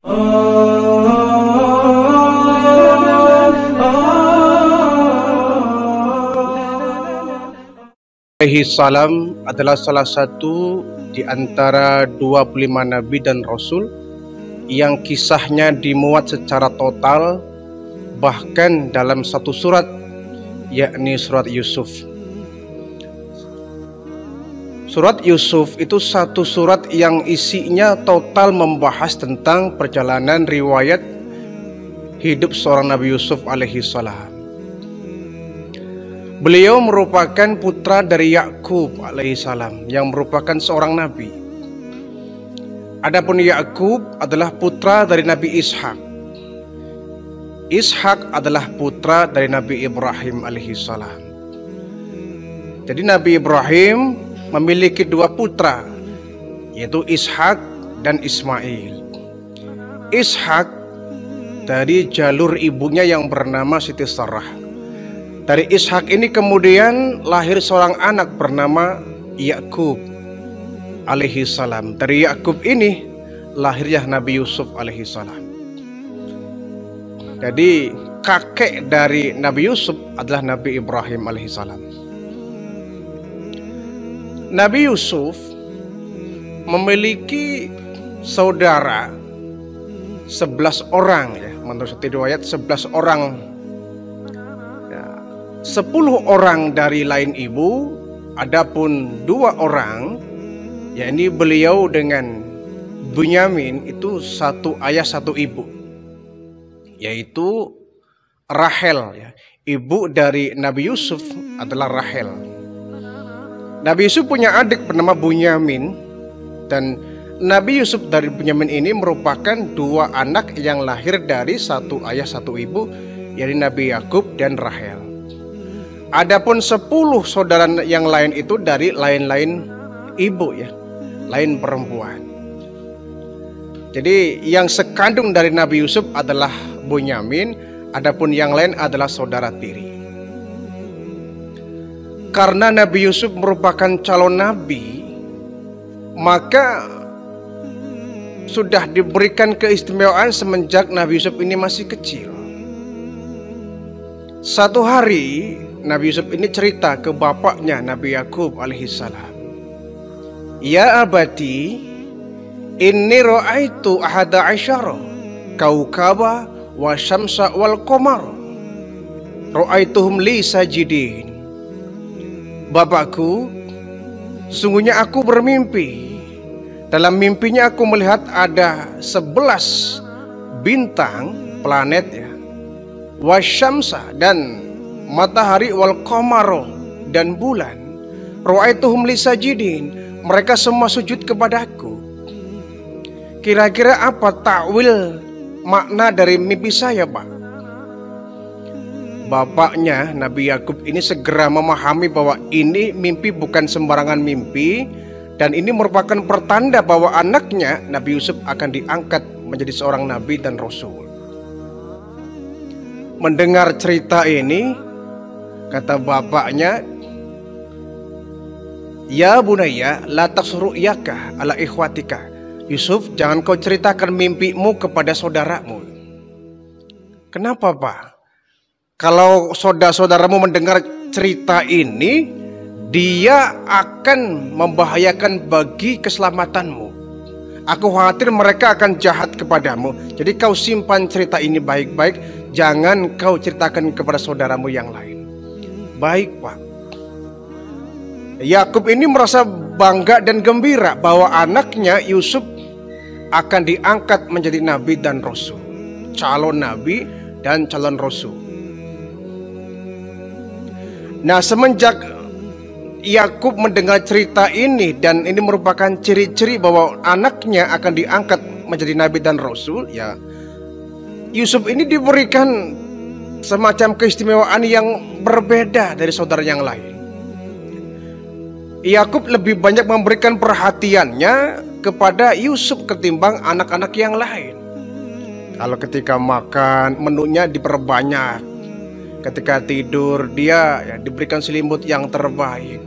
Alaihi salam adalah salah satu di antara 25 nabi dan rasul yang kisahnya dimuat secara total bahkan dalam satu surat, yakni surat Yusuf. Surat Yusuf itu satu surat yang isinya total membahas tentang perjalanan riwayat hidup seorang Nabi Yusuf alaihi salam. Beliau merupakan putra dari Yakub alaihissalam yang merupakan seorang nabi. Adapun Yakub adalah putra dari Nabi Ishak. Ishak adalah putra dari Nabi Ibrahim alaihissalam. Jadi Nabi Ibrahim memiliki dua putra, yaitu Ishak dan Ismail. Ishak dari jalur ibunya yang bernama Siti Sarah. Dari Ishak ini kemudian lahir seorang anak bernama Yakub alaihi salam. Dari Yakub ini lahirnya Nabi Yusuf alaihi salam. Jadi kakek dari Nabi Yusuf adalah Nabi Ibrahim alaihi salam. Nabi Yusuf memiliki saudara 11 orang, ya, menurut riwayat 11 orang. 10 orang dari lain ibu, adapun 2 orang, yakni beliau dengan Bunyamin itu satu ayah satu ibu, yaitu Rahel, ya. Ibu dari Nabi Yusuf adalah Rahel. Nabi Yusuf punya adik bernama Bunyamin, dan Nabi Yusuf dari Bunyamin ini merupakan 2 anak yang lahir dari satu ayah satu ibu, yakni Nabi Yakub dan Rahel. Adapun 10 saudara yang lain itu dari lain-lain ibu, ya, lain perempuan. Jadi yang sekandung dari Nabi Yusuf adalah Bunyamin, adapun yang lain adalah saudara tiri. Karena Nabi Yusuf merupakan calon nabi, maka sudah diberikan keistimewaan semenjak Nabi Yusuf ini masih kecil. Satu hari Nabi Yusuf ini cerita ke bapaknya Nabi Yakub alaihissalam, "Ya abati, inni ra'aitu ahada asyara kaukaba wa syamsa wal qamar ra'aituhum li sajidin." Bapakku, sungguhnya aku bermimpi. Dalam mimpinya aku melihat ada 11 bintang, planet, ya, wa syamsa, dan matahari, wal qamaro, dan bulan, ra'aituhum li sajidin, mereka semua sujud kepadaku. Kira-kira apa takwil makna dari mimpi saya, Pak? Bapaknya Nabi Yakub ini segera memahami bahwa ini mimpi bukan sembarangan mimpi, dan ini merupakan pertanda bahwa anaknya Nabi Yusuf akan diangkat menjadi seorang nabi dan rasul. Mendengar cerita ini, kata bapaknya, "Ya bunayya, la tasru'yaka ala ikhwatika." Yusuf, jangan kau ceritakan mimpimu kepada saudaramu. Kenapa, Pak? Kalau saudara-saudaramu mendengar cerita ini, dia akan membahayakan bagi keselamatanmu. Aku khawatir mereka akan jahat kepadamu. Jadi kau simpan cerita ini baik-baik, jangan kau ceritakan kepada saudaramu yang lain. Baik, Pak. Yakub ini merasa bangga dan gembira bahwa anaknya Yusuf akan diangkat menjadi nabi dan rasul, calon nabi dan calon rasul. Nah, semenjak Yakub mendengar cerita ini, dan ini merupakan ciri-ciri bahwa anaknya akan diangkat menjadi nabi dan rasul, ya, Yusuf ini diberikan semacam keistimewaan yang berbeda dari saudara yang lain. Yakub lebih banyak memberikan perhatiannya kepada Yusuf ketimbang anak-anak yang lain. Kalau ketika makan, menunya diperbanyak. Ketika tidur, dia, ya, diberikan selimut yang terbaik.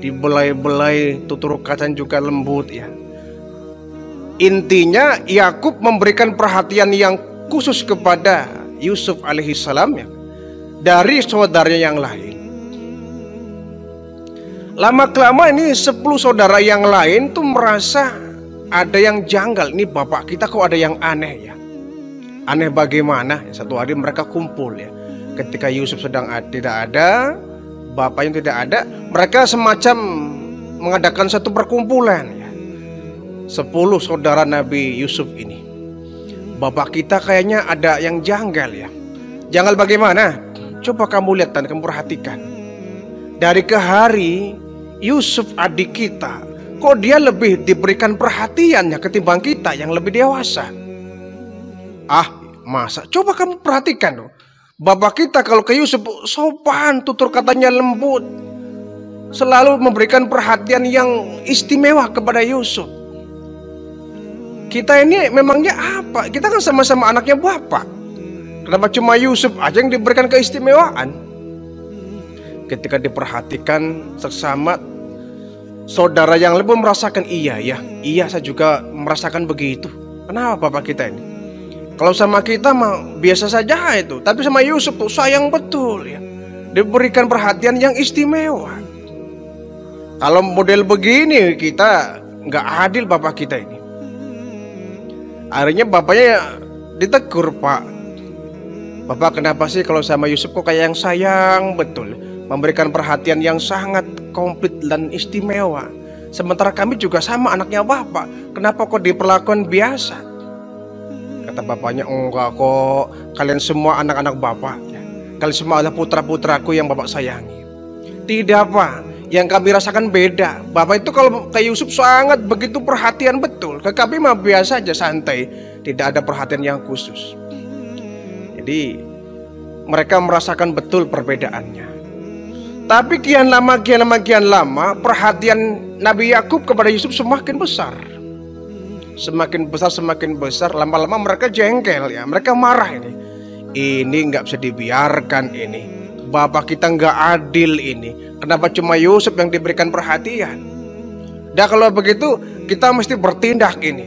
Dibelai-belai tutur kacang juga lembut, ya. Intinya Yakub memberikan perhatian yang khusus kepada Yusuf alaihissalam ya, dari saudaranya yang lain. Lama-kelamaan ini 10 saudara yang lain tuh merasa ada yang janggal. Ini bapak kita kok ada yang aneh ya. Aneh bagaimana? Satu hari mereka kumpul ya. Ketika Yusuf sedang tidak ada, bapaknya tidak ada, mereka semacam mengadakan satu perkumpulan ya. 10 saudara Nabi Yusuf ini. Bapak kita kayaknya ada yang janggal ya. Janggal bagaimana? Coba kamu lihat dan kamu perhatikan. Dari ke hari Yusuf adik kita, kok dia lebih diberikan perhatiannya ketimbang kita yang lebih dewasa. Ah, masa? Coba kamu perhatikan loh. Bapak kita kalau ke Yusuf sopan, tutur katanya lembut, selalu memberikan perhatian yang istimewa kepada Yusuf. Kita ini memangnya apa? Kita kan sama-sama anaknya bapak. Kenapa cuma Yusuf aja yang diberikan keistimewaan? Ketika diperhatikan sesama saudara yang lain pun merasakan, iya saya juga merasakan begitu. Kenapa bapak kita ini? Kalau sama kita mah biasa saja itu, tapi sama Yusuf tuh sayang betul ya. Diberikan perhatian yang istimewa. Kalau model begini kita nggak adil bapak kita ini. Akhirnya bapaknya ditegur, Pak. Bapak kenapa sih kalau sama Yusuf kok kayak yang sayang betul, memberikan perhatian yang sangat komplit dan istimewa. Sementara kami juga sama anaknya bapak, kenapa kok diperlakukan biasa? Kata bapaknya, enggak kok, kalian semua anak-anak bapak ya. Kalian semua adalah putra-putraku yang bapak sayangi. Tidak Pak, yang kami rasakan beda. Bapak itu kalau ke Yusuf sangat begitu perhatian betul, ke kami mah biasa aja, santai, tidak ada perhatian yang khusus. Jadi mereka merasakan betul perbedaannya. Tapi kian lama perhatian Nabi Yakub kepada Yusuf semakin besar. Semakin besar, lama-lama mereka jengkel ya, mereka marah ini. Ini nggak bisa dibiarkan ini. Bapak kita nggak adil ini. Kenapa cuma Yusuf yang diberikan perhatian? Dah kalau begitu kita mesti bertindak ini.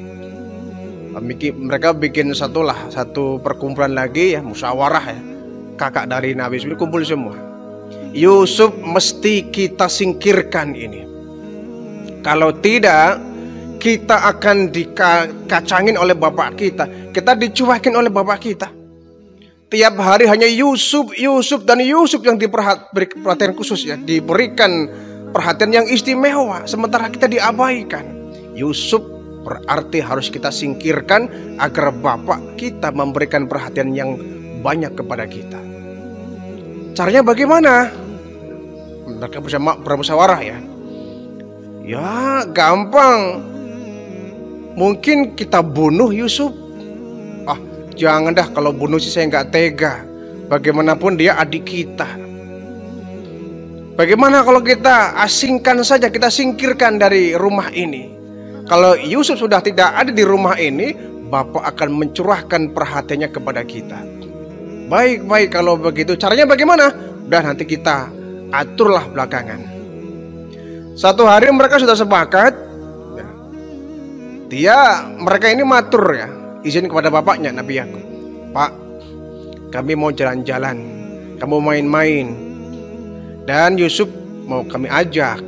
Mereka bikin satu perkumpulan lagi ya, musyawarah ya. Kakak dari Nabi Yusuf kumpul semua. Yusuf mesti kita singkirkan ini. Kalau tidak, kita akan dikacangin oleh bapak kita. Kita dicuekin oleh bapak kita. Tiap hari hanya Yusuf dan Yusuf yang diberi perhatian khusus ya, diberikan perhatian yang istimewa, sementara kita diabaikan. Yusuf berarti harus kita singkirkan agar bapak kita memberikan perhatian yang banyak kepada kita. Caranya bagaimana? Mereka bermusyawarah ya. Ya gampang. Mungkin kita bunuh Yusuf. Ah, jangan dah, kalau bunuh sih saya nggak tega. Bagaimanapun dia adik kita. Bagaimana kalau kita asingkan saja, kita singkirkan dari rumah ini. Kalau Yusuf sudah tidak ada di rumah ini, bapak akan mencurahkan perhatiannya kepada kita. Baik kalau begitu. Caranya bagaimana? Udah nanti kita aturlah belakangan. Satu hari mereka sudah sepakat. Mereka ini matur ya, izin kepada bapaknya Nabi Yakub. Pak, kami mau jalan-jalan, kamu main-main, dan Yusuf mau kami ajak.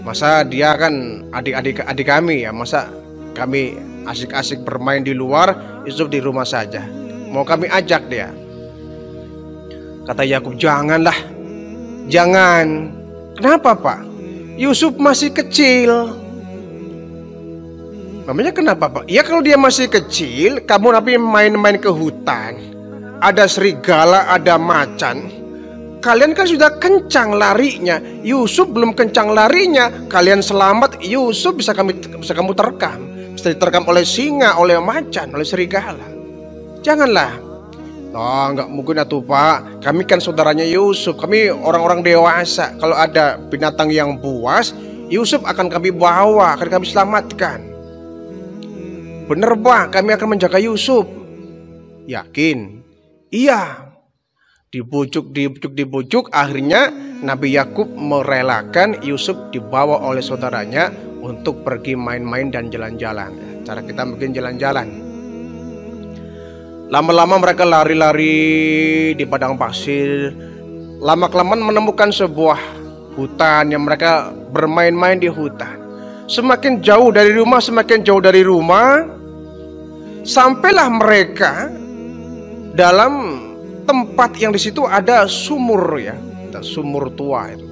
Masa dia kan adik kami ya, masa kami asik-asik bermain di luar, Yusuf di rumah saja. Mau kami ajak dia. Kata Yakub, janganlah. Jangan. Kenapa Pak? Yusuf masih kecil. Namanya kenapa Pak? Ya kalau dia masih kecil, kamu tapi main-main ke hutan, ada serigala, ada macan, kalian kan sudah kencang larinya. Yusuf belum kencang larinya, kalian selamat, Yusuf bisa kamu terkam, bisa diterkam oleh singa, oleh macan, oleh serigala. Janganlah. Oh, nggak mungkin atuh Pak, kami kan saudaranya Yusuf, kami orang-orang dewasa. Kalau ada binatang yang buas, Yusuf akan kami bawa, akan kami selamatkan. Bener Pak, kami akan menjaga Yusuf. Yakin? Iya. Dibujuk, akhirnya Nabi Yakub merelakan Yusuf dibawa oleh saudaranya untuk pergi main-main dan jalan-jalan. cara kita mungkin jalan-jalan. Lama-lama mereka lari-lari di padang pasir. Lama-kelamaan menemukan sebuah hutan yang mereka bermain-main di hutan. Semakin jauh dari rumah, semakin jauh dari rumah, sampailah mereka dalam tempat yang di situ ada sumur ya, sumur tua itu.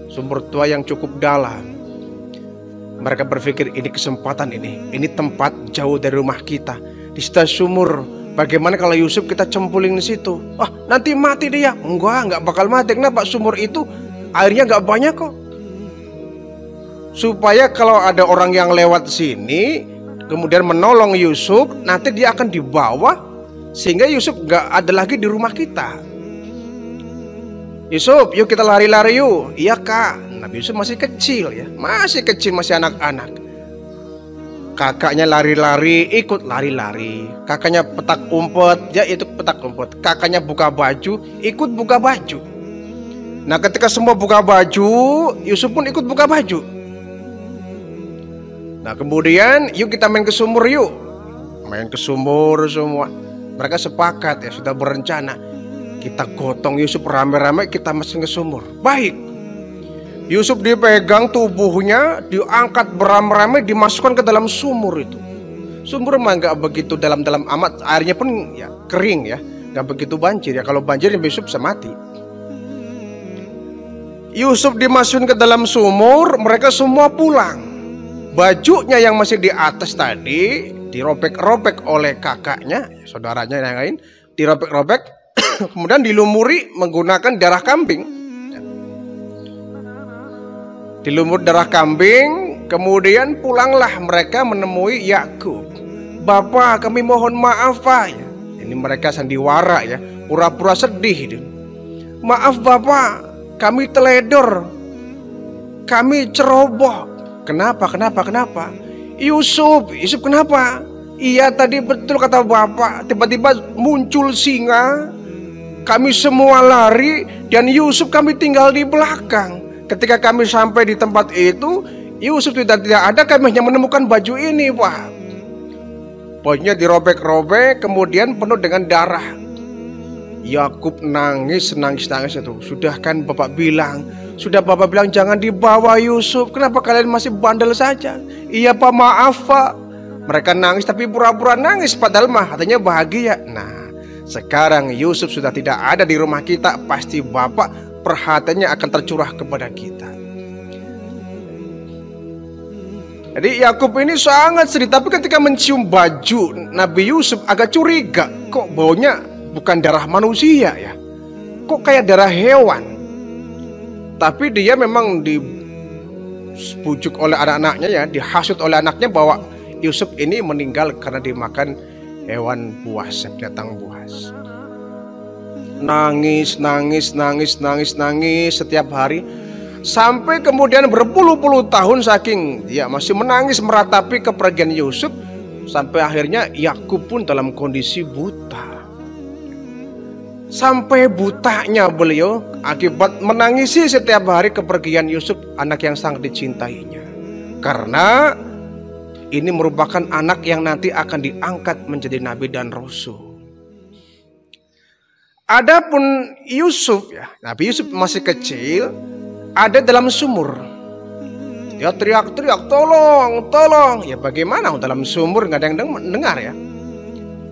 Sumur tua yang cukup dalam. Mereka berpikir ini kesempatan ini tempat jauh dari rumah kita. Di situ sumur. Bagaimana kalau Yusuf kita cemplungin di situ? Nanti mati dia. Enggak bakal mati. Kenapa? Sumur itu airnya enggak banyak kok. Supaya kalau ada orang yang lewat sini kemudian menolong Yusuf, nanti dia akan dibawa sehingga Yusuf enggak ada lagi di rumah kita. Yusuf, yuk kita lari-lari yuk. Iya kak. Nabi Yusuf masih kecil ya, masih kecil, masih anak-anak. Kakaknya lari-lari, ikut lari-lari. Kakaknya petak umpet, ya itu petak umpet. Kakaknya buka baju, ikut buka baju. Nah ketika semua buka baju, Yusuf pun ikut buka baju. Nah kemudian yuk kita main ke sumur yuk. Main ke sumur semua. Mereka sepakat ya, sudah berencana. Kita gotong Yusuf rame-rame, kita masukin ke sumur. Baik. Yusuf dipegang tubuhnya, diangkat beramai-ramai, dimasukkan ke dalam sumur itu. Sumur memang nggak begitu dalam-dalam amat, airnya pun ya kering ya, nggak begitu banjir ya. Kalau banjir Yusuf bisa mati. Yusuf dimasukin ke dalam sumur, mereka semua pulang. Bajunya yang masih di atas tadi dirobek-robek oleh kakaknya, saudaranya yang lain, dirobek-robek, kemudian dilumuri menggunakan darah kambing. Dilumur darah kambing, kemudian pulanglah mereka menemui Yakub. Bapak, kami mohon maaf Pak. Ini mereka sandiwara ya, pura-pura sedih. Maaf Bapak, kami teledor, kami ceroboh. Kenapa? Yusuf kenapa? Iya tadi betul kata Bapak, tiba-tiba muncul singa. Kami semua lari dan Yusuf kami tinggal di belakang. Ketika kami sampai di tempat itu, Yusuf tidak ada, kami hanya menemukan baju ini, Pak. Bajunya dirobek-robek, kemudian penuh dengan darah. Yakub nangis itu. Sudah Bapak bilang jangan dibawa Yusuf. Kenapa kalian masih bandel saja? Iya Pak, maaf Pak. Mereka nangis tapi pura-pura nangis, padahal hatinya bahagia. Nah, sekarang Yusuf sudah tidak ada di rumah kita, pasti Bapak perhatiannya akan tercurah kepada kita. Jadi Yakub ini sangat sedih, tapi ketika mencium baju Nabi Yusuf agak curiga, kok baunya bukan darah manusia ya, kok kayak darah hewan. Tapi dia memang dibujuk oleh anak-anaknya ya, dihasut oleh anaknya bahwa Yusuf ini meninggal karena dimakan hewan buas, binatang buas. Nangis setiap hari, sampai kemudian berpuluh-puluh tahun saking dia masih menangis meratapi kepergian Yusuf, sampai akhirnya Yakub pun dalam kondisi buta. Sampai butanya beliau akibat menangisi setiap hari kepergian Yusuf, anak yang sangat dicintainya. Karena ini merupakan anak yang nanti akan diangkat menjadi nabi dan rasul. Adapun Yusuf ya, Nabi Yusuf masih kecil, ada dalam sumur. Dia teriak-teriak, tolong. Ya bagaimana dalam sumur nggak ada yang dengar ya.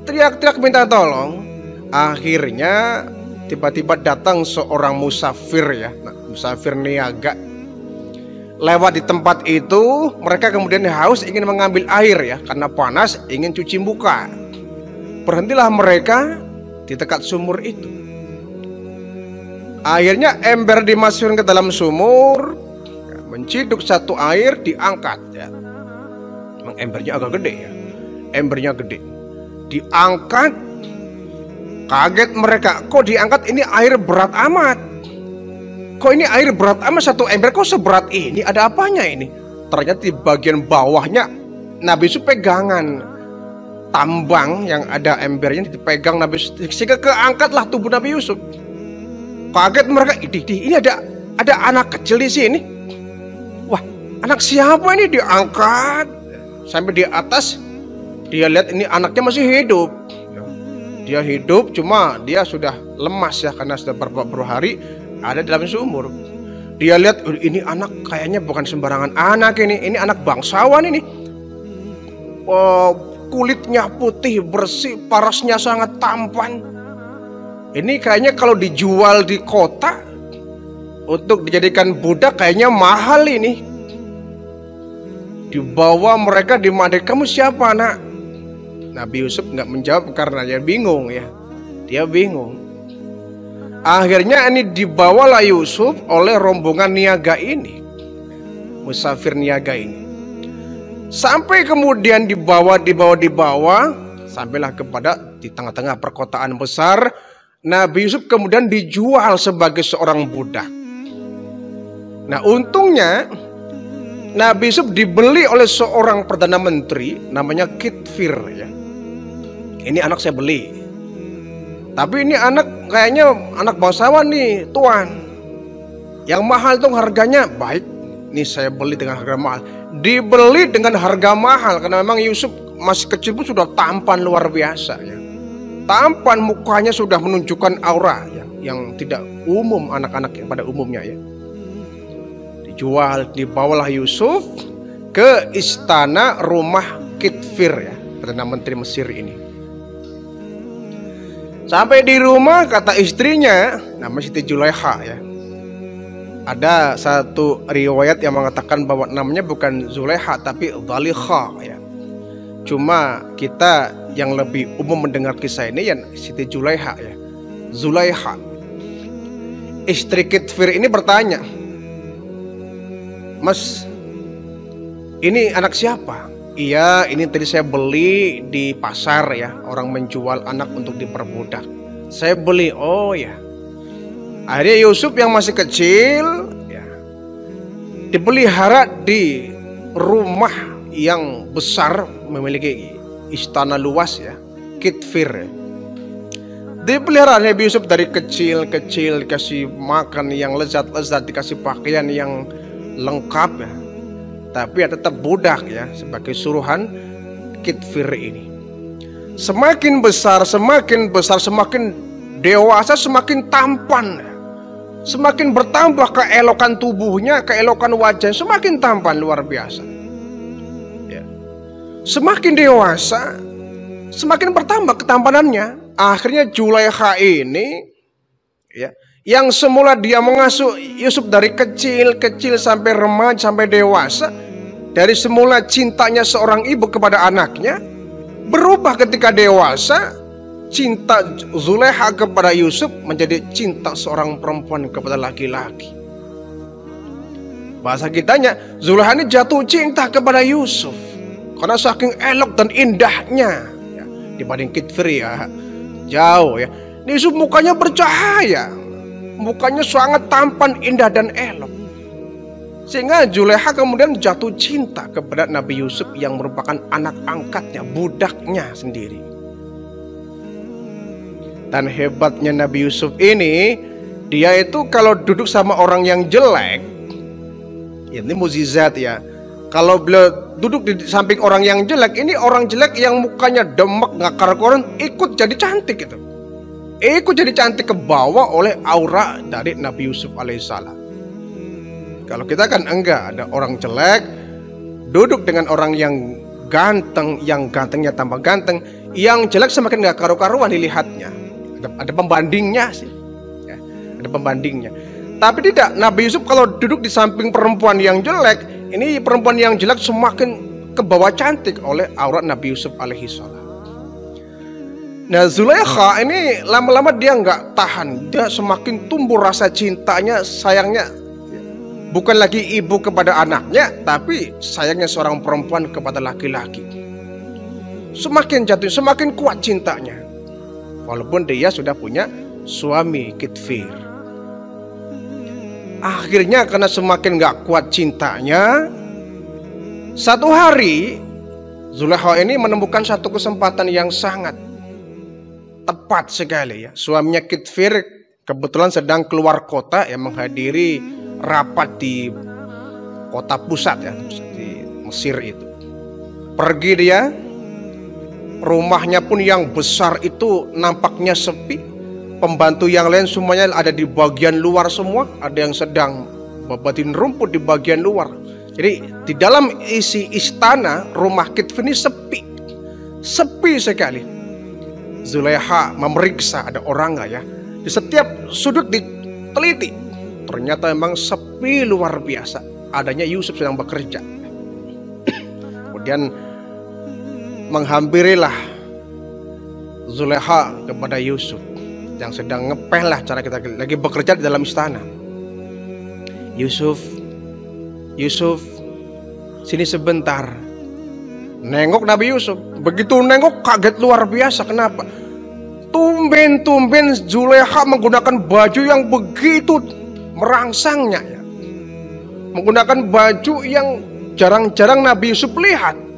Teriak-teriak minta tolong. Akhirnya tiba-tiba datang seorang musafir ya, musafir niaga. Lewat di tempat itu, mereka kemudian haus ingin mengambil air ya, karena panas ingin cuci muka. Berhentilah mereka di dekat sumur itu. Akhirnya ember dimasukkan ke dalam sumur, menciduk satu air, diangkat ya. Memang embernya agak gede ya, embernya gede, diangkat. Kaget mereka, kok diangkat, ini air berat amat. Kok ini air berat amat, satu ember kok seberat ini, ada apanya ini? Ternyata di bagian bawahnya Nabi Yusuf pegangan tambang yang ada embernya, dipegang Nabi Yusuf, sehingga keangkatlah tubuh Nabi Yusuf. Kaget mereka, ini ada anak kecil di sini. Wah, anak siapa ini diangkat? sampai di atas. Dia lihat ini anaknya masih hidup. Dia hidup, cuma dia sudah lemas ya, karena sudah beberapa hari ada dalam sumur. Dia lihat ini anak kayaknya bukan sembarangan anak ini anak bangsawan ini. Kulitnya putih bersih, parasnya sangat tampan. Ini kayaknya kalau dijual di kota untuk dijadikan budak kayaknya mahal ini. Dibawa mereka dimandai, kamu siapa nak? Nabi Yusuf nggak menjawab karena dia bingung ya. Dia bingung. Akhirnya ini dibawalah Yusuf oleh rombongan niaga ini, musafir niaga ini. Sampai kemudian dibawa, sampailah kepada di tengah-tengah perkotaan besar. Nabi Yusuf kemudian dijual sebagai seorang budak. Nah, untungnya Nabi Yusuf dibeli oleh seorang perdana menteri namanya Kitfir ya. Ini anak saya beli. Tapi ini anak kayaknya anak bangsawan nih, tuan. Yang mahal tuh harganya baik. Nih saya beli dengan harga mahal. Dibeli dengan harga mahal karena memang Yusuf masih kecil pun sudah tampan luar biasa ya. Tampan, mukanya sudah menunjukkan aura ya, yang tidak umum anak-anak yang pada umumnya ya. Dijual, dibawalah Yusuf ke istana rumah Kitfir ya, perdana menteri Mesir ini. Sampai di rumah, kata istrinya, namanya Siti Zulaikha ya. Ada satu riwayat yang mengatakan bahwa namanya bukan Zulaikha tapi Zalikha ya. Cuma kita yang lebih umum mendengar kisah ini ya Siti Zulaikha ya. Zulaikha. Istri Kitfir ini bertanya, "Mas, ini anak siapa?" "Iya, ini tadi saya beli di pasar ya. Orang menjual anak untuk diperbudak. Saya beli." "Oh ya." Akhirnya Yusuf yang masih kecil ya, dipelihara di rumah yang besar, memiliki istana luas ya, Kitfir ya. Dipelihara Nabi Yusuf dari kecil-kecil, dikasih makan yang lezat-lezat, dikasih pakaian yang lengkap ya. Tapi ya tetap budak ya, sebagai suruhan Kitfir ini. Semakin besar, semakin dewasa, semakin tampan. Semakin bertambah keelokan tubuhnya, keelokan wajah, semakin tampan luar biasa ya. Semakin dewasa, semakin bertambah ketampanannya. Akhirnya Zulaikha ini ya, yang semula dia mengasuh Yusuf dari kecil sampai remaja sampai dewasa, dari semula cintanya seorang ibu kepada anaknya, berubah ketika dewasa. Cinta Zulaikha kepada Yusuf menjadi cinta seorang perempuan kepada laki-laki. Bahasa kitanya, Zulaikha ini jatuh cinta kepada Yusuf karena saking elok dan indahnya ya, dibanding Kitfir ya, jauh ya. Yusuf mukanya bercahaya, mukanya sangat tampan, indah dan elok. Sehingga Zulaikha kemudian jatuh cinta kepada Nabi Yusuf yang merupakan anak angkatnya, budaknya sendiri. Dan hebatnya Nabi Yusuf ini, dia itu kalau duduk sama orang yang jelek, ini mukjizat ya. Kalau beliau duduk di samping orang yang jelek, ini orang jelek yang mukanya demek nggak karu-karuan ikut jadi cantik gitu. Ikut jadi cantik kebawa oleh aura dari Nabi Yusuf alaihissalam. Kalau kita kan enggak, ada orang jelek duduk dengan orang yang ganteng, yang gantengnya tambah ganteng, yang jelek semakin nggak karu-karuan dilihatnya. Ada pembandingnya sih ya, ada pembandingnya. Tapi tidak, Nabi Yusuf kalau duduk di samping perempuan yang jelek, ini perempuan yang jelek semakin kebawa cantik oleh aura Nabi Yusuf alaihissalam. Nah, Zulaikha ini lama-lama dia nggak tahan, dia semakin tumbuh rasa cintanya, sayangnya bukan lagi ibu kepada anaknya, tapi sayangnya seorang perempuan kepada laki-laki. Semakin jatuh, semakin kuat cintanya. Walaupun dia sudah punya suami Kitfir. Akhirnya karena semakin gak kuat cintanya, satu hari Zulaikha ini menemukan satu kesempatan yang sangat tepat sekali ya. Suaminya Kitfir kebetulan sedang keluar kota ya, menghadiri rapat di kota pusat ya, di Mesir itu. Pergi dia, rumahnya pun yang besar itu nampaknya sepi. Pembantu yang lain semuanya ada di bagian luar semua. Ada yang sedang babatin rumput di bagian luar. Jadi di dalam isi istana rumah Kitfir ini sepi. Sepi sekali. Zulaiha memeriksa ada orang nggak ya. Di setiap sudut diteliti. Ternyata memang sepi luar biasa. Adanya Yusuf sedang bekerja. Kemudian menghampirilah Zulaiha kepada Yusuf yang sedang ngepel lah, cara kita lagi bekerja di dalam istana. Yusuf, sini sebentar. Nengok Nabi Yusuf. Begitu nengok kaget luar biasa. Kenapa? Tumben Zulaiha menggunakan baju yang begitu merangsangnya ya. Menggunakan baju yang jarang-jarang Nabi Yusuf lihat.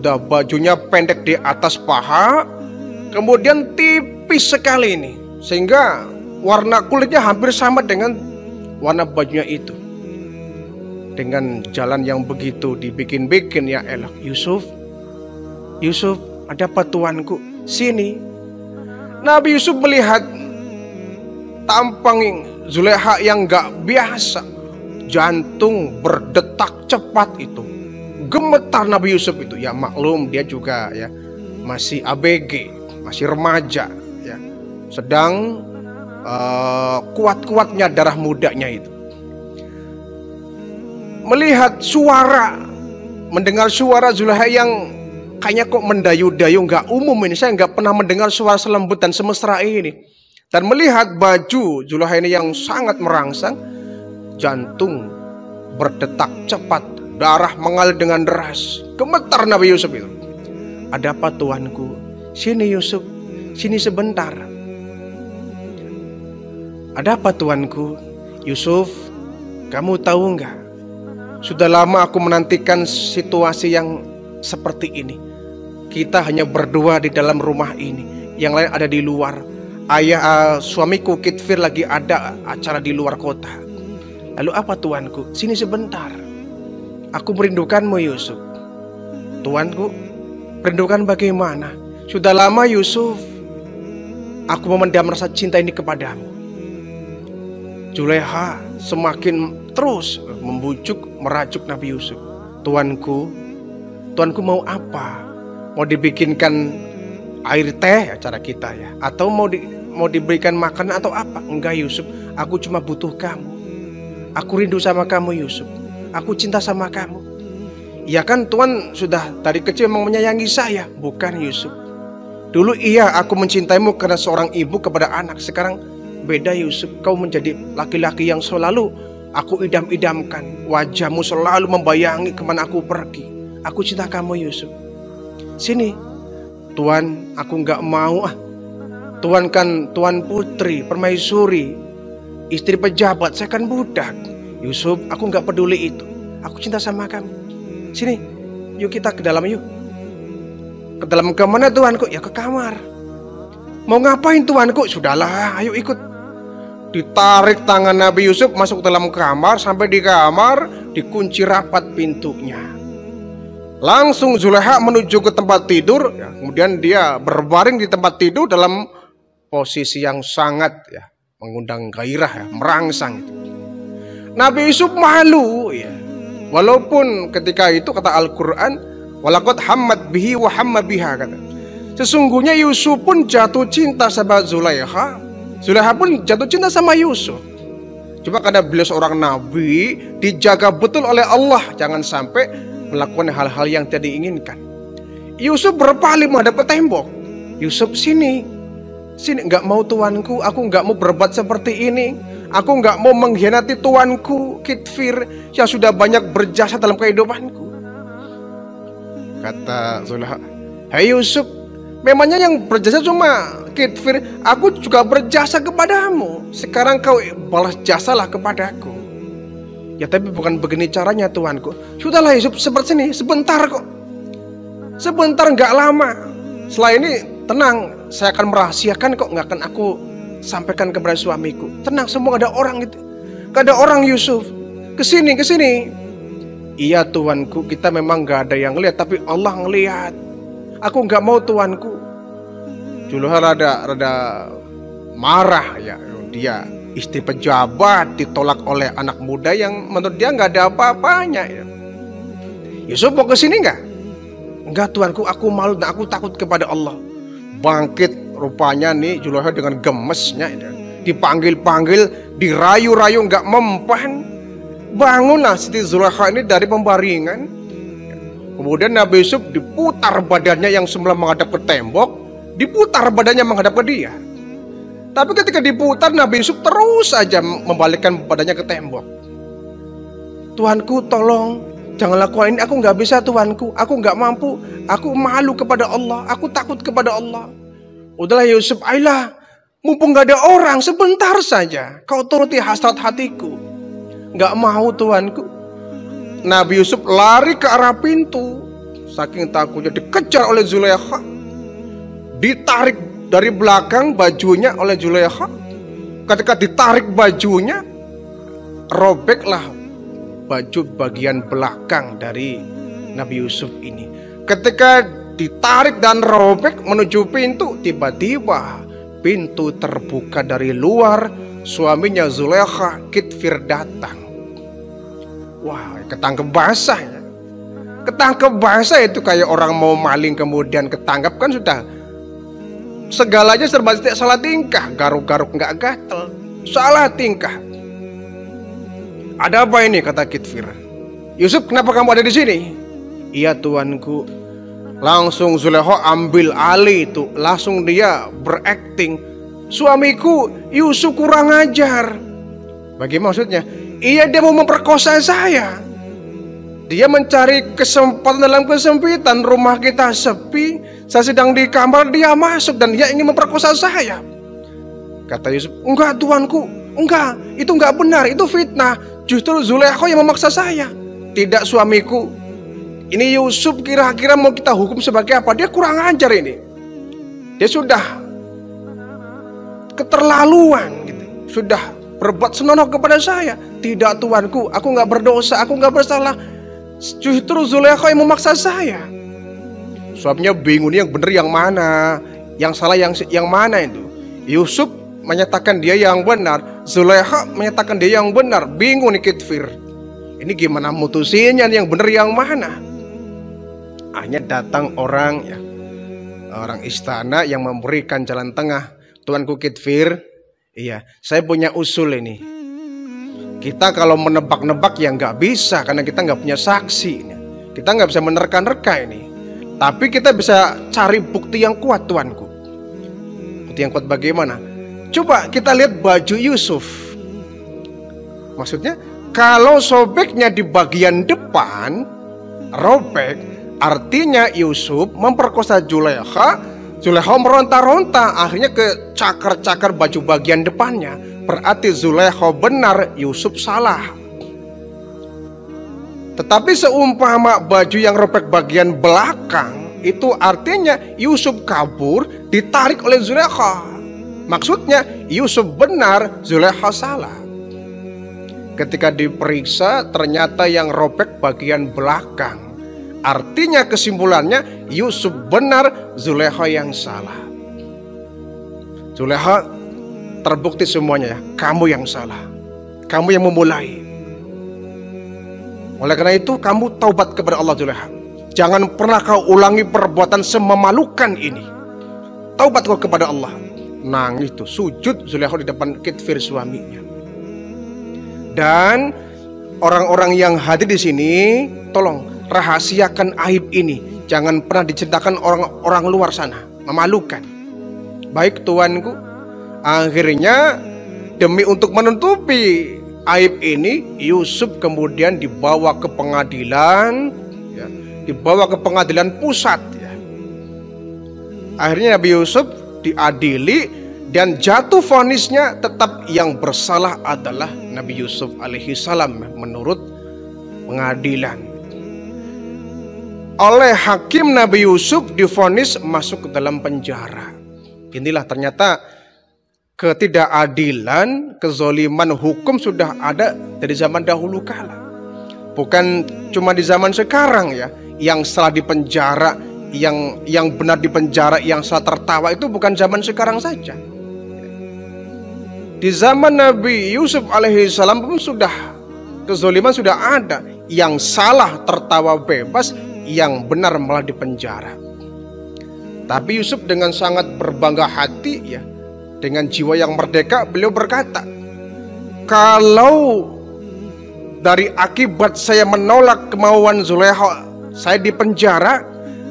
Bajunya pendek di atas paha, kemudian tipis sekali ini, sehingga warna kulitnya hampir sama dengan warna bajunya itu. Dengan jalan yang begitu dibikin-bikin ya elah. Yusuf, ada apa tuanku? Sini. Nabi Yusuf melihat tampang Zulaiha yang gak biasa, jantung berdetak cepat itu. Gemetar Nabi Yusuf itu. Ya maklum dia juga ya masih ABG, masih remaja ya. Sedang kuat-kuatnya darah mudanya itu. Melihat suara, mendengar suara Zulaiha yang kayaknya kok mendayu-dayu, nggak umum ini. Saya nggak pernah mendengar suara selembut dan semesra ini. Dan melihat baju Zulaiha ini yang sangat merangsang, jantung berdetak cepat. Darah mengalir dengan deras. Gemetar Nabi Yusuf itu. Ada apa tuanku? Sini Yusuf, sini sebentar. Ada apa tuanku? Yusuf, kamu tahu nggak? Sudah lama aku menantikan situasi yang seperti ini. Kita hanya berdua di dalam rumah ini. Yang lain ada di luar. Suamiku Kitfir lagi ada acara di luar kota. Lalu apa tuanku? Sini sebentar. Aku merindukanmu Yusuf. Tuanku, merindukan bagaimana? Sudah lama Yusuf, aku memendam rasa cinta ini kepadamu. Zulaiha semakin terus merajuk Nabi Yusuf. Tuanku mau apa? Mau dibikinkan air teh ya, cara kita ya? Atau mau diberikan makanan atau apa? Enggak Yusuf, aku cuma butuh kamu. Aku rindu sama kamu Yusuf. Aku cinta sama kamu. Ya kan Tuhan sudah dari kecil memang menyayangi saya. Bukan Yusuf. Dulu iya aku mencintaimu karena seorang ibu kepada anak. Sekarang beda Yusuf. Kau menjadi laki-laki yang selalu aku idam-idamkan. Wajahmu selalu membayangi kemana aku pergi. Aku cinta kamu Yusuf. Sini. Tuan, aku nggak mau ah. Tuan kan tuan putri, permaisuri, istri pejabat, saya kan budak. Yusuf, aku nggak peduli itu. Aku cinta sama kamu. Sini, yuk kita ke dalam yuk. Ke dalam kemana tuanku? Ya ke kamar. Mau ngapain tuanku? Sudahlah, ayo ikut. Ditarik tangan Nabi Yusuf masuk dalam kamar. Sampai di kamar dikunci rapat pintunya. Langsung Zulaiha menuju ke tempat tidur ya, kemudian dia berbaring di tempat tidur dalam posisi yang sangat ya mengundang gairah ya, merangsang itu. Nabi Yusuf malu ya. Walaupun ketika itu kata Al-Qur'an walaqad hammat bihi wa hamma biha, kata. Sesungguhnya Yusuf pun jatuh cinta sama Zulaiha. Zulaiha pun jatuh cinta sama Yusuf. Cuma karena beliau seorang nabi, dijaga betul oleh Allah jangan sampai melakukan hal-hal yang tidak diinginkan. Yusuf berpaling menghadap ke tembok. Yusuf sini, nggak mau tuanku, aku nggak mau berbuat seperti ini. Aku nggak mau mengkhianati tuanku Kitfir yang sudah banyak berjasa dalam kehidupanku. Kata Zulaiha, hai Yusuf, memangnya yang berjasa cuma Kitfir, aku juga berjasa kepadamu. Sekarang kau balas jasalah kepadaku. Ya tapi bukan begini caranya tuanku. Sudahlah Yusuf, seperti ini, sebentar kok. Sebentar, nggak lama. Setelah ini tenang, saya akan merahasiakan kok, nggak akan aku sampaikan kepada suamiku. Tenang, semua ada orang gitu. Gak ada orang Yusuf. Kesini. Iya Tuanku, kita memang gak ada yang ngelihat, tapi Allah ngelihat. Aku gak mau Tuanku. Zulaiha rada marah ya. Dia istri pejabat ditolak oleh anak muda yang menurut dia gak ada apa-apanya ya. Yusuf mau kesini gak? Enggak Tuanku, aku malu dan aku takut kepada Allah. Bangkit rupanya nih Zulaiha dengan gemesnya ya. Dipanggil-panggil, dirayu-rayu gak mempan. Bangunlah Siti Zulaiha ini dari pembaringan. Kemudian Nabi Yusuf diputar badannya yang semula menghadap ke tembok, diputar badannya menghadap ke dia. Tapi ketika diputar, Nabi Yusuf terus saja membalikkan badannya ke tembok. Tuanku tolong, jangan lakukan ini, aku gak bisa Tuanku, aku gak mampu, aku malu kepada Allah, aku takut kepada Allah. Udahlah Yusuf, ayolah, mumpung gak ada orang, sebentar saja kau turuti hasrat hatiku. Gak mau Tuanku. Nabi Yusuf lari ke arah pintu. Saking takutnya dikejar oleh Zulaiha. Ditarik dari belakang bajunya oleh Zulaiha. Ketika ditarik bajunya, robeklah baju bagian belakang dari Nabi Yusuf ini. Ketika ditarik dan robek menuju pintu, tiba-tiba pintu terbuka dari luar. Suaminya Zulaiha, Kitfir, datang. Wah, ketangkep basah ya. Ketangkep basah itu kayak orang mau maling kemudian ketangkap, kan sudah segalanya serba salah tingkah. Garuk-garuk nggak gatel, salah tingkah. Ada apa ini, kata Kitfir. Yusuf, kenapa kamu ada di sini? Iya Tuanku. Langsung Zulaiha ambil alih itu, langsung dia berakting. Suamiku Yusuf kurang ajar. Bagaimana maksudnya? Iya, dia mau memperkosa saya. Dia mencari kesempatan dalam kesempitan. Rumah kita sepi, saya sedang di kamar, dia masuk dan dia ingin memperkosa saya. Kata Yusuf, enggak Tuanku, enggak, itu enggak benar, itu fitnah. Justru Zulaiha yang memaksa saya. Tidak suamiku. Ini Yusuf kira-kira mau kita hukum sebagai apa? Dia kurang ajar ini. Dia sudah keterlaluan gitu. Sudah berbuat senonoh kepada saya. Tidak Tuanku, aku nggak berdosa, aku nggak bersalah. Justru Zulaiha yang memaksa saya. Suaminya bingung, yang benar yang mana, yang salah yang mana itu. Yusuf menyatakan dia yang benar, Zulaiha menyatakan dia yang benar. Bingung nih Kitfir. Ini gimana mutusinnya, yang benar yang mana? Akhirnya datang orang ya, orang istana yang memberikan jalan tengah. Tuanku Kitfir, iya, saya punya usul ini. Kita kalau menebak-nebak ya nggak bisa, karena kita nggak punya saksi. Kita nggak bisa menerka-nerka ini. Tapi kita bisa cari bukti yang kuat Tuanku. Bukti yang kuat bagaimana? Coba kita lihat baju Yusuf. Maksudnya kalau sobeknya di bagian depan, robek, artinya Yusuf memperkosa Zulaiha. Zulaiha meronta-ronta, akhirnya ke cakar-cakar baju bagian depannya. Berarti Zulaiha benar, Yusuf salah. Tetapi seumpama baju yang robek bagian belakang, itu artinya Yusuf kabur, ditarik oleh Zulaiha. Maksudnya Yusuf benar, Zulaiha salah. Ketika diperiksa, ternyata yang robek bagian belakang. Artinya kesimpulannya Yusuf benar, Zulaiha yang salah. Zulaiha, terbukti semuanya ya, kamu yang salah, kamu yang memulai. Oleh karena itu kamu taubat kepada Allah Zulaiha. Jangan pernah kau ulangi perbuatan sememalukan ini. Taubat kau kepada Allah. Nangis itu, sujud Zulaiha di depan Kitfir suaminya. Dan orang-orang yang hadir di sini, tolong rahasiakan aib ini. Jangan pernah diceritakan orang-orang luar sana, memalukan. Baik Tuanku. Akhirnya demi untuk menutupi aib ini, Yusuf kemudian dibawa ke pengadilan ya, dibawa ke pengadilan pusat ya. Akhirnya Nabi Yusuf diadili dan jatuh vonisnya tetap yang bersalah adalah Nabi Yusuf alaihi salam menurut pengadilan. Oleh hakim Nabi Yusuf divonis masuk ke dalam penjara. Inilah ternyata ketidakadilan, kezoliman hukum sudah ada dari zaman dahulu kala. Bukan cuma di zaman sekarang ya, yang salah dipenjara, yang benar dipenjara, yang salah tertawa, itu bukan zaman sekarang saja. Di zaman Nabi Yusuf alaihissalam pun sudah kezaliman sudah ada, yang salah tertawa bebas, yang benar malah dipenjara. Tapi Yusuf dengan sangat berbangga hati ya, dengan jiwa yang merdeka, beliau berkata, kalau dari akibat saya menolak kemauan Zulaikha, saya dipenjara,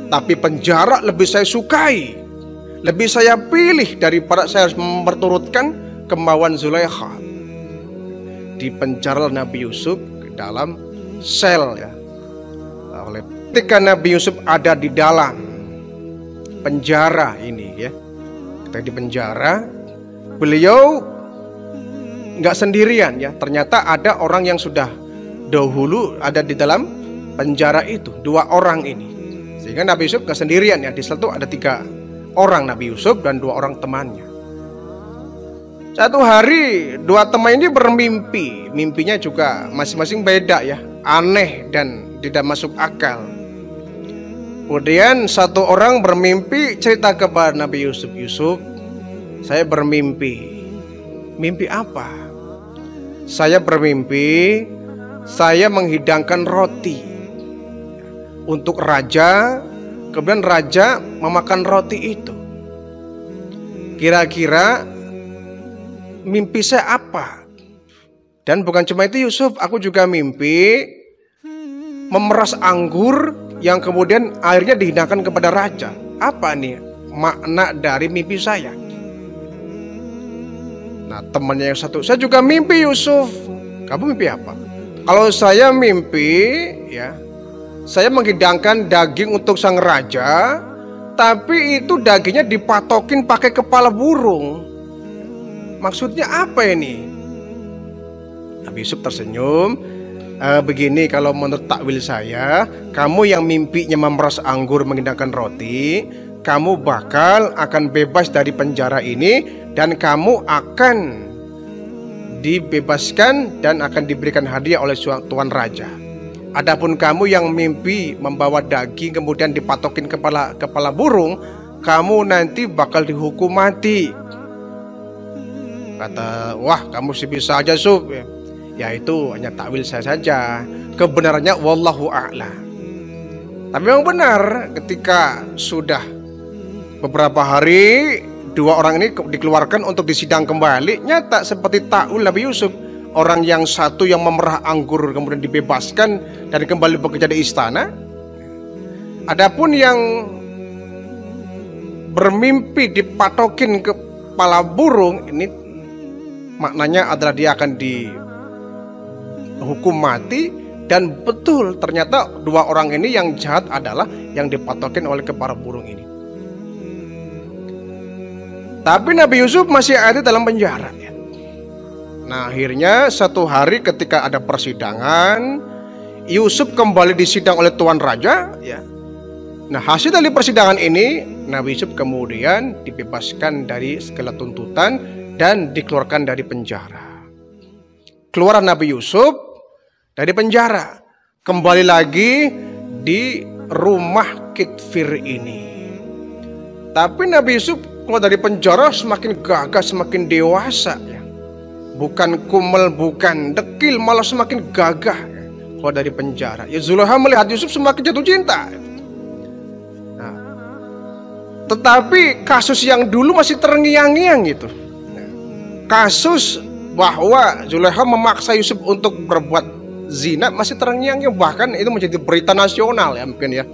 tapi penjara lebih saya sukai, lebih saya pilih daripada saya harus memperturutkan kemauan Zulaikha. Dipenjara Nabi Yusuf ke dalam sel ya. Ketika Nabi Yusuf ada di dalam penjara ini ya, ketika di penjara, beliau nggak sendirian ya. Ternyata ada orang yang sudah dahulu ada di dalam penjara itu, 2 orang ini. Sehingga Nabi Yusuf nggak sendirian ya. Di situ ada 3 orang, Nabi Yusuf dan 2 orang temannya. Satu hari 2 teman ini bermimpi. Mimpinya juga masing-masing beda ya, aneh dan tidak masuk akal. Kemudian satu orang bermimpi cerita kepada Nabi Yusuf, Yusuf, saya bermimpi. Mimpi apa? Saya bermimpi saya menghidangkan roti untuk raja, kemudian raja memakan roti itu. Kira-kira mimpi saya apa? Dan bukan cuma itu Yusuf, aku juga mimpi memeras anggur yang kemudian akhirnya dihidangkan kepada raja. Apa nih makna dari mimpi saya? Nah, temannya yang satu, saya juga mimpi Yusuf. Kamu mimpi apa? Kalau saya mimpi ya, saya menghidangkan daging untuk sang raja, tapi itu dagingnya dipatokin pakai kepala burung. Maksudnya apa ini? Nabi Yusuf tersenyum. Begini, kalau menurut takwil saya, kamu yang mimpinya memeras anggur menghidangkan roti, kamu akan bebas dari penjara ini, dan kamu akan dibebaskan dan akan diberikan hadiah oleh tuan raja. Adapun kamu yang mimpi membawa daging kemudian dipatokin kepala burung, kamu nanti bakal dihukum mati. Kata, wah kamu sih bisa aja Sub. Ya itu hanya takwil saya saja. Kebenarannya wallahu a'lam. Tapi memang benar, ketika sudah beberapa hari 2 orang ini dikeluarkan untuk disidang kembali, nyata seperti takwil Nabi Yusuf. Orang yang satu yang memerah anggur kemudian dibebaskan dan kembali bekerja di istana. Adapun yang bermimpi dipatokin kepala burung, ini maknanya adalah dia akan dihukum mati. Dan betul, ternyata 2 orang ini yang jahat adalah yang dipatokin oleh kepala burung ini. Tapi Nabi Yusuf masih ada dalam penjara ya. Nah, akhirnya satu hari ketika ada persidangan, Yusuf kembali disidang oleh tuan raja ya. Nah, hasil dari persidangan ini, Nabi Yusuf kemudian dibebaskan dari segala tuntutan dan dikeluarkan dari penjara. Keluar Nabi Yusuf dari penjara, kembali lagi di rumah Kitfir ini. Tapi Nabi Yusuf keluar dari penjara semakin gagah, semakin dewasa ya. Bukan kumel, bukan dekil, malah semakin gagah ya, keluar dari penjara. Ya, Zulaikha melihat Yusuf semakin jatuh cinta. Nah, tetapi kasus yang dulu masih terngiang-ngiang gitu. Kasus bahwa Zulaikha memaksa Yusuf untuk berbuat zina masih terngiang-ngiang, bahkan itu menjadi berita nasional ya mungkin ya.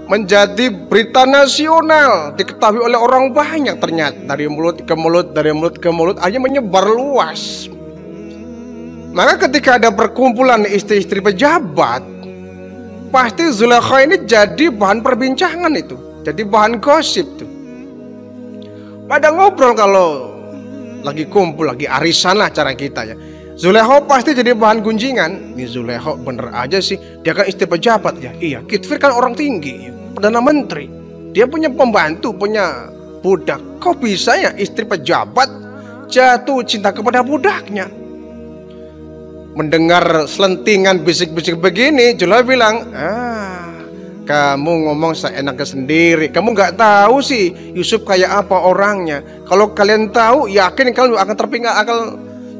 Menjadi berita nasional, diketahui oleh orang banyak ternyata, dari mulut ke mulut, dari mulut ke mulut, akhirnya menyebar luas. Maka ketika ada perkumpulan istri-istri pejabat, pasti Zulaikha ini jadi bahan perbincangan itu, jadi bahan gosip tuh. Pada ngobrol kalau lagi kumpul, lagi arisan lah cara kita ya. Zulaikha pasti jadi bahan gunjingan. Ini Zulaikha bener aja sih, dia kan istri pejabat ya. Iya, Kitfir kan orang tinggi, Perdana Menteri, dia punya pembantu, punya budak. Kok bisa ya istri pejabat jatuh cinta kepada budaknya? mendengar selentingan bisik-bisik begini, Zulaiha bilang, kamu ngomong seenaknya sendiri. Kamu nggak tahu sih Yusuf kayak apa orangnya. Kalau kalian tahu, yakin kalian akan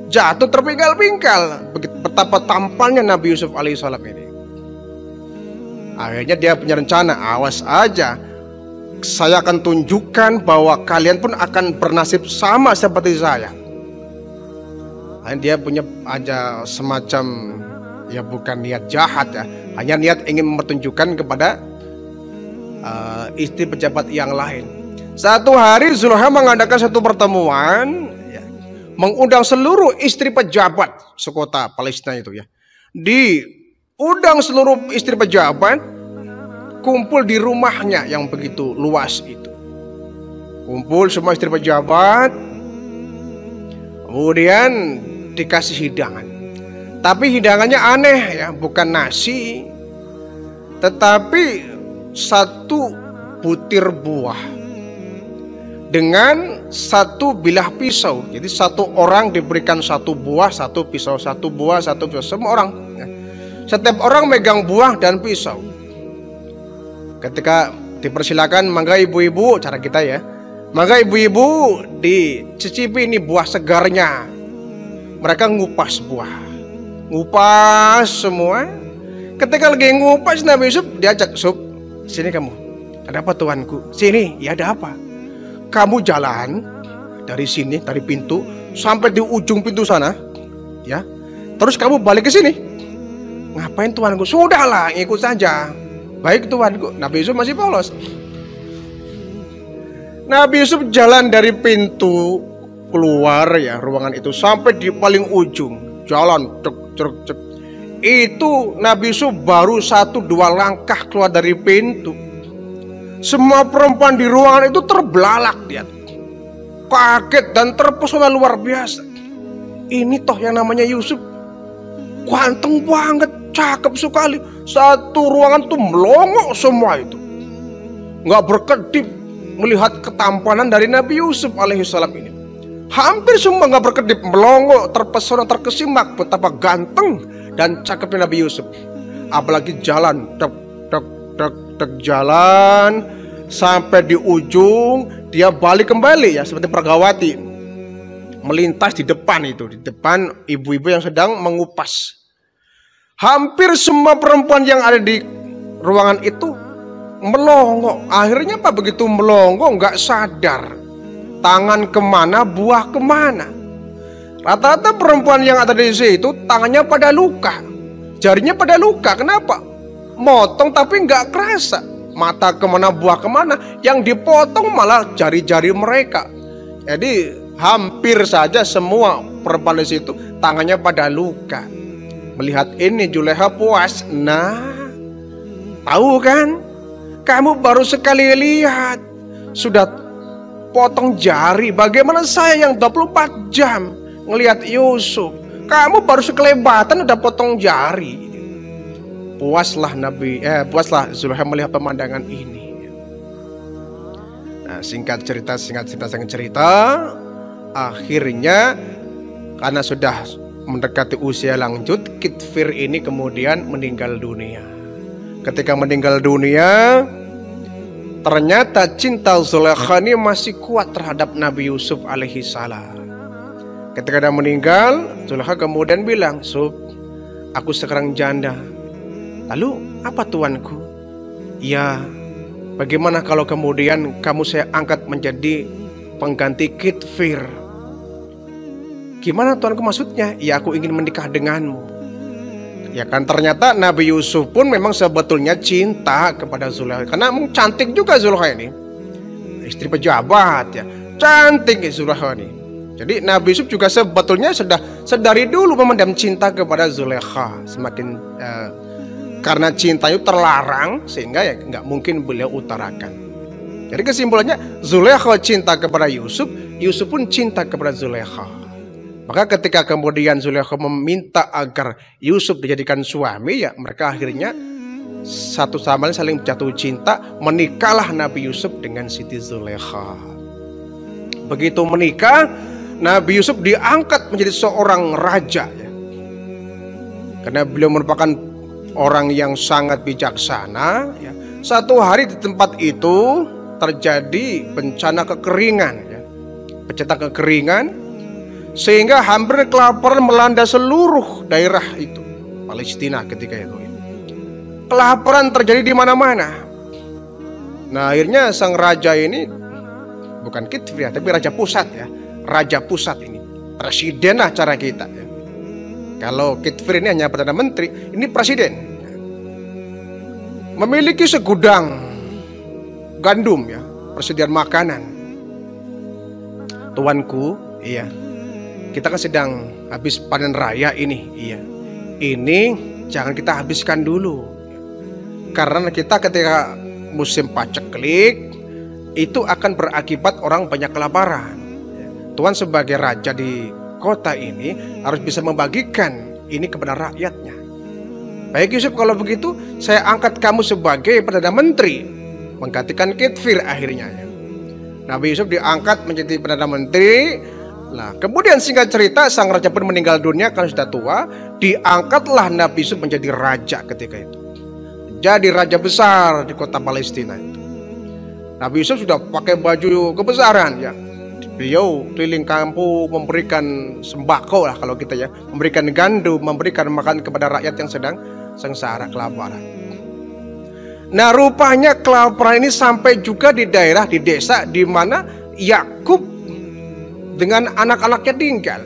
jatuh terpinggal-pinggal. Betapa tampannya Nabi Yusuf alaihissalam ini. Akhirnya dia punya rencana, awas aja, saya akan tunjukkan bahwa kalian pun akan bernasib sama seperti saya. Dia punya aja semacam, ya bukan niat jahat ya, hanya niat ingin mempertunjukkan kepada istri pejabat yang lain. Satu hari Zulaiha mengadakan satu pertemuan, ya, mengundang seluruh istri pejabat sekota Palestina itu ya. Diundang seluruh istri pejabat kumpul di rumahnya yang begitu luas itu. Kumpul semua istri pejabat, kemudian dikasih hidangan. Tapi hidangannya aneh ya, bukan nasi, tetapi satu butir buah dengan satu bilah pisau. Jadi satu orang diberikan satu buah, satu pisau, satu buah, satu pisau. Semua orang ya. Setiap orang megang buah dan pisau. Ketika dipersilakan, mangga ibu-ibu, cara kita ya, mangga ibu-ibu dicicipi ini buah segarnya. Mereka ngupas buah, ngupas semua. Ketika lagi ngupas, Nabi Yusuf diajak, Yusuf, sini kamu. Ada apa tuanku? Sini, ya ada apa? Kamu jalan dari sini, dari pintu sampai di ujung pintu sana, ya. Terus kamu balik ke sini. Ngapain tuanku? Sudahlah, ikut saja. Baik tuanku. Nabi Yusuf masih polos. Nabi Yusuf jalan dari pintu keluar ya ruangan itu sampai di paling ujung, jalan cek. Itu Nabi Yusuf baru 1-2 langkah keluar dari pintu, semua perempuan di ruangan itu terbelalak, dia kaget dan terpesona luar biasa. Ini toh yang namanya Yusuf, ganteng banget, cakep sekali. Satu ruangan tuh melongo semua itu, nggak berkedip melihat ketampanan dari Nabi Yusuf alaihissalam ini. Hampir semua nggak berkedip, melongo, terpesona, terkesimak betapa ganteng dan cakepnya Nabi Yusuf. Apalagi jalan, jalan sampai di ujung, dia balik kembali ya seperti pergawati, melintas di depan itu, di depan ibu-ibu yang sedang mengupas. Hampir semua perempuan yang ada di ruangan itu melongo. Akhirnya apa, begitu melongo nggak sadar tangan kemana, buah kemana. Rata-rata perempuan yang ada di situ tangannya pada luka, jarinya pada luka. Kenapa? Motong tapi nggak kerasa. Mata kemana, buah kemana, yang dipotong malah jari-jari mereka. Jadi hampir saja semua perempuan di situ tangannya pada luka. Melihat ini Zulaiha puas. Nah, tahu kan? Kamu baru sekali lihat sudah potong jari. Bagaimana saya yang 24 jam ngelihat Yusuf, kamu baru sekelebatan udah potong jari. Puaslah Zulaiha melihat pemandangan ini. Nah, singkat cerita, akhirnya karena sudah mendekati usia lanjut, Kitfir ini kemudian meninggal dunia. Ketika meninggal dunia, ternyata cinta Zulaiha ini masih kuat terhadap Nabi Yusuf alaihissalam. Ketika dia meninggal, Zulaiha kemudian bilang, Yusuf, aku sekarang janda. Lalu apa tuanku? Ya, bagaimana kalau kemudian kamu saya angkat menjadi pengganti Kitfir? Gimana tuanku maksudnya? Ya, aku ingin menikah denganmu. Ya kan, ternyata Nabi Yusuf pun memang sebetulnya cinta kepada Zulaiha, karena cantik juga Zulaiha ini, istri pejabat ya, cantik Zulaiha ini. Jadi Nabi Yusuf juga sebetulnya sudah sedari dulu memendam cinta kepada Zulaiha. Semakin karena cinta itu terlarang, sehingga ya nggak mungkin beliau utarakan. Jadi kesimpulannya, Zulaiha cinta kepada Yusuf, Yusuf pun cinta kepada Zulaiha. Maka ketika kemudian Zulaiha meminta agar Yusuf dijadikan suami, ya mereka akhirnya satu sama lain saling jatuh cinta. Menikahlah Nabi Yusuf dengan Siti Zulaiha. Begitu menikah, Nabi Yusuf diangkat menjadi seorang raja ya. karena beliau merupakan orang yang sangat bijaksana. Ya. Satu hari di tempat itu terjadi bencana kekeringan, ya. Bencana kekeringan, sehingga hampir kelaparan melanda seluruh daerah itu, Palestina ketika itu. Ya. Kelaparan terjadi di mana-mana. Nah, akhirnya sang raja ini, bukan Kitfir ya, tapi raja pusat ya, raja pusat ini, presiden lah cara kita. Ya. Kalau Kitfir ini hanya perdana menteri, ini presiden. Memiliki segudang gandum ya, persediaan makanan. Tuanku, iya, kita kan sedang habis panen raya ini, iya. Ini jangan kita habiskan dulu, karena kita ketika musim paceklik itu akan berakibat orang banyak kelaparan. Tuan sebagai raja di kota ini harus bisa membagikan ini kepada rakyatnya. Baik Yusuf, kalau begitu saya angkat kamu sebagai perdana menteri, menggantikan Kitfir akhirnya. Ya. Nabi Yusuf diangkat menjadi perdana menteri. Nah, kemudian singkat cerita sang raja pun meninggal dunia karena sudah tua. Diangkatlah Nabi Yusuf menjadi raja ketika itu. Jadi raja besar di kota Palestina itu. Nabi Yusuf sudah pakai baju kebesaran ya. Beliau keliling kampung memberikan sembako lah kalau kita ya, memberikan gandum, memberikan makan kepada rakyat yang sedang sengsara kelaparan. Nah, rupanya kelaparan ini sampai juga di daerah, di desa di mana Yakub dengan anak-anaknya tinggal.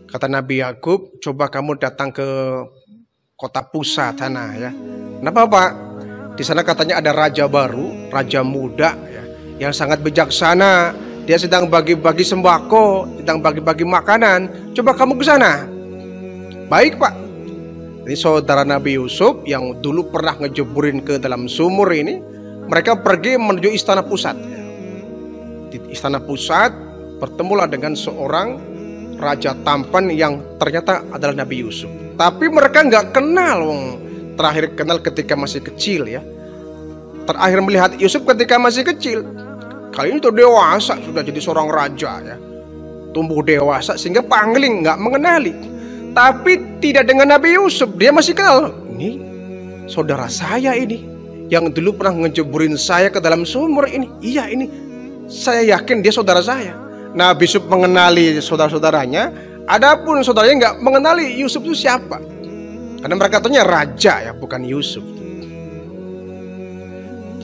Kata Nabi Yakub, coba kamu datang ke kota pusat sana ya. Kenapa Pak? Di sana katanya ada raja baru, raja muda ya, yang sangat bijaksana. Dia sedang bagi-bagi sembako, sedang bagi-bagi makanan. Coba kamu ke sana. Baik Pak. Ini saudara Nabi Yusuf yang dulu pernah ngejeburin ke dalam sumur ini, mereka pergi menuju istana pusat. Di istana pusat bertemulah dengan seorang raja tampan yang ternyata adalah Nabi Yusuf. Tapi mereka nggak kenal, terakhir kenal ketika masih kecil ya. Terakhir melihat Yusuf ketika masih kecil. Kali ini sudah dewasa, sudah jadi seorang raja ya, tumbuh dewasa sehingga pangling nggak mengenali. Tapi tidak dengan Nabi Yusuf, dia masih kenal. Ini saudara saya ini, yang dulu pernah ngejeburin saya ke dalam sumur ini. Iya ini, saya yakin dia saudara saya. Nabi Yusuf mengenali saudara-saudaranya, adapun saudaranya nggak mengenali Yusuf itu siapa. Karena mereka katanya raja ya, bukan Yusuf.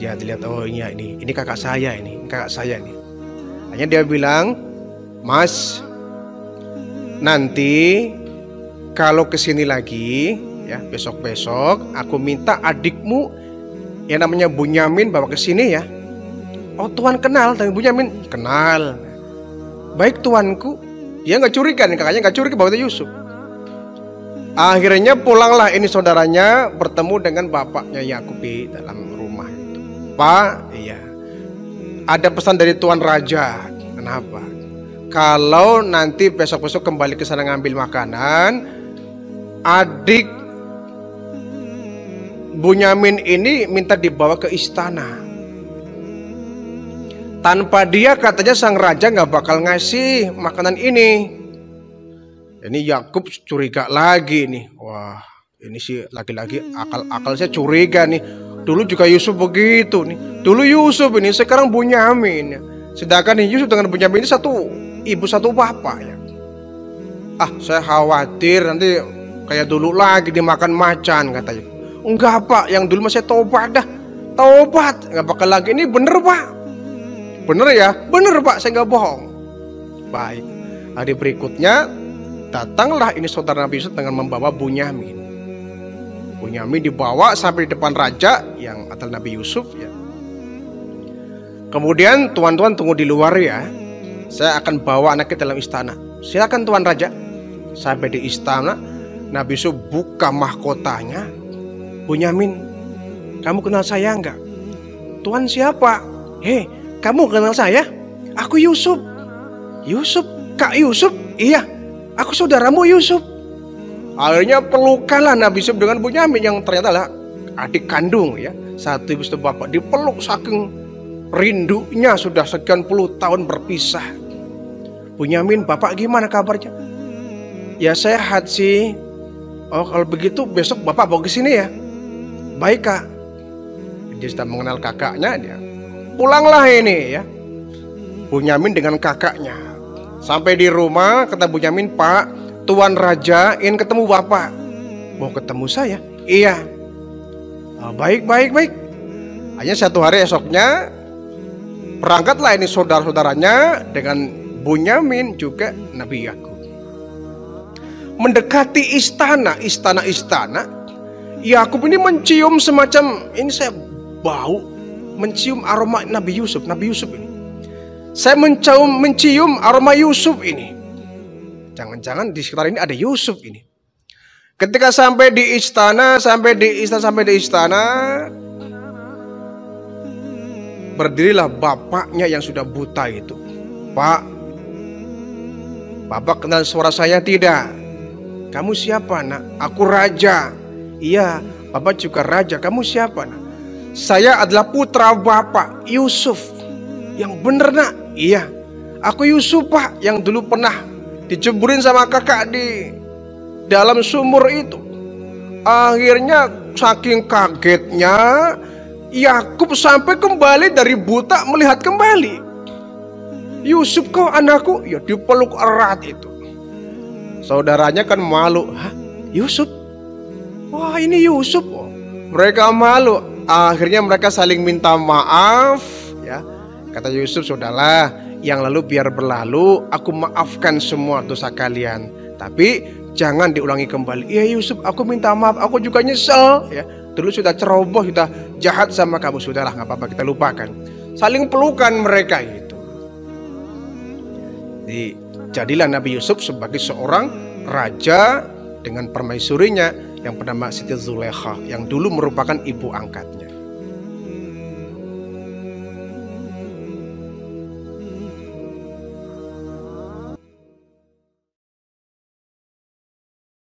Dia dilihat, oh ini kakak saya ini, kakak saya ini. Hanya dia bilang, Mas, nanti kalau kesini lagi ya, besok-besok aku minta adikmu yang namanya Bunyamin bawa ke sini ya. Oh Tuan kenal dengan Bunyamin? Kenal. Baik tuanku. Dia nggak curiga nih, kakaknya nggak curiga bahwa itu Yusuf. Akhirnya pulanglah ini saudaranya bertemu dengan bapaknya Yakub di dalam rumah itu. Pak, iya, ada pesan dari Tuan Raja. Kenapa? Kalau nanti besok-besok kembali ke sana ngambil makanan, adik Bunyamin ini minta dibawa ke istana. Tanpa dia katanya sang raja nggak bakal ngasih makanan ini. Ini Yakub curiga lagi nih. Wah, ini sih lagi-lagi akal saya curiga nih. Dulu juga Yusuf begitu nih. Dulu Yusuf ini, sekarang Bunyamin. Sedangkan nih Yusuf dengan Bunyamin ini satu ibu satu bapak ya. Ah, saya khawatir nanti kayak dulu lagi dimakan macan katanya. Enggak Pak, yang dulu masih tobat dah. Tobat, nggak bakal lagi. Ini bener Pak. Bener ya? Bener Pak, saya nggak bohong. Baik, hari berikutnya datanglah ini saudara Nabi Yusuf dengan membawa Bunyamin. Bunyamin dibawa sampai di depan raja yang adalah Nabi Yusuf ya. Kemudian tuan-tuan tunggu di luar ya. Saya akan bawa anaknya dalam istana. Silakan Tuan Raja. Sampai di istana, Nabi Yusuf buka mahkotanya. Bunyamin, kamu kenal saya enggak? Tuan siapa? Hei, kamu kenal saya? Aku Yusuf. Yusuf, Kak Yusuf? Iya, aku saudaramu Yusuf. Akhirnya pelukanlah Nabi Yusuf dengan Bunyamin yang ternyata adalah adik kandung ya. Satu ibu satu bapak, dipeluk saking rindunya sudah sekian puluh tahun berpisah. Bunyamin, bapak gimana kabarnya? Ya sehat sih. Oh kalau begitu besok bapak bawa ke sini ya. Baik kak. Dia sudah mengenal kakaknya, dia pulanglah ini ya. Bunyamin dengan kakaknya. Sampai di rumah kata Bunyamin, Pak, Tuan Raja ingin ketemu bapak. Mau ketemu saya? Iya. Oh, baik. Hanya satu hari esoknya berangkatlah ini saudara-saudaranya dengan Bunyamin juga Nabi Yakub. Mendekati istana. Yakub ini mencium semacam, ini saya bau, mencium aroma Nabi Yusuf ini. Saya mencium aroma Yusuf ini. Jangan-jangan di sekitar ini ada Yusuf ini. Ketika sampai di istana, berdirilah bapaknya yang sudah buta itu. Pak, bapak kenal suara saya tidak? Kamu siapa nak? Aku raja. Iya, bapak juga raja. Kamu siapa nak? Saya adalah putra bapak, Yusuf. Yang bener nak? Iya, aku Yusuf pak, yang dulu pernah diceburin sama kakak di dalam sumur itu. Akhirnya saking kagetnya Yakub sampai kembali dari buta melihat kembali. Yusuf kau anakku? Ya dipeluk erat itu. Saudaranya kan malu. Hah? Yusuf? Wah ini Yusuf. Oh. Mereka malu. Akhirnya mereka saling minta maaf ya. Kata Yusuf, sudahlah, yang lalu biar berlalu, aku maafkan semua dosa kalian. Tapi jangan diulangi kembali. Iya Yusuf, aku minta maaf, aku juga nyesel ya. Dulu sudah ceroboh, sudah jahat sama kamu. Sudahlah, nggak apa-apa, kita lupakan. Saling pelukan mereka itu. Jadilah Nabi Yusuf sebagai seorang raja dengan permaisurinya yang bernama Siti Zulekha, yang dulu merupakan ibu angkatnya.